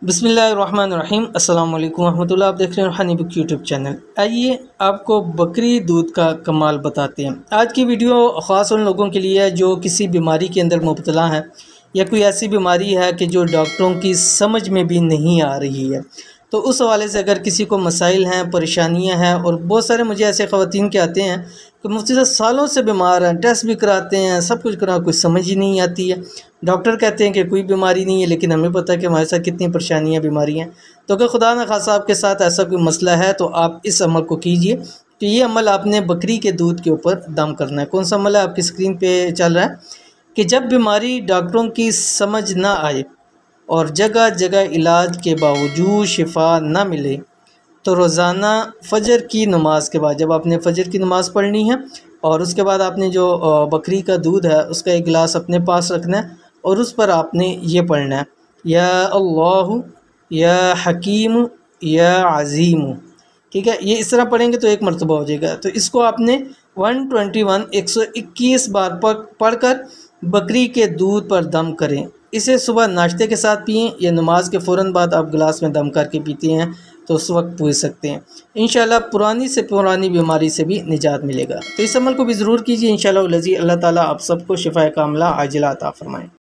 बिस्मिल्लाहिर्रहमानिर्रहीम अस्सलाम वालेकुम रहमतुल्लाह। आप देख रहे हैं हनी बुक यूट्यूब चैनल। आइए आपको बकरी दूध का कमाल बताते हैं। आज की वीडियो ख़ास उन लोगों के लिए है जो किसी बीमारी के अंदर मुब्तला हैं या कोई ऐसी बीमारी है कि जो डॉक्टरों की समझ में भी नहीं आ रही है। तो उस हवाले से अगर किसी को मसाइल हैं, परेशानियां हैं, और बहुत सारे मुझे ऐसे ख़वातीन के आते हैं कि मुफ्ती साहब सालों से बीमार हैं, टेस्ट भी कराते हैं, सब कुछ करा, कुछ समझ ही नहीं आती है। डॉक्टर कहते हैं कि कोई बीमारी नहीं है, लेकिन हमें पता है कि हमारे साथ कितनी परेशानियां, बीमारियां। तो अगर खुदा न खासा आपके साथ ऐसा कोई मसला है तो आप इस अमल को कीजिए। तो ये अमल आपने बकरी के दूध के ऊपर दम करना है। कौन सा अमल है? आपकी स्क्रीन पे चल रहा है कि जब बीमारी डॉक्टरों की समझ ना आए और जगह जगह इलाज के बावजूद शिफा ना मिले, तो रोज़ाना फ़जर की नमाज के बाद, जब आपने फ़जर की नमाज़ पढ़नी है और उसके बाद आपने जो बकरी का दूध है उसका एक गिलास अपने पास रखना है और उस पर आपने ये पढ़ना है, या अल्लाह या हकीम या अज़ीम। ठीक है, ये इस तरह पढ़ेंगे तो एक मरतबा हो जाएगा। तो इसको आपने 121 बार पढ़कर बकरी के दूध पर दम करें। इसे सुबह नाश्ते के साथ पिएं या नमाज के फ़ौरन बाद आप गिलास में दम करके पीते हैं तो उस वक्त पूछ सकते हैं। इंशाल्लाह पुरानी से पुरानी बीमारी से भी निजात मिलेगा। तो इस अमल को भी ज़रूर कीजिए। इंशाल्लाह अल्लाह ताला आप सबको शिफा कामिला आजिला अता फरमाएँ।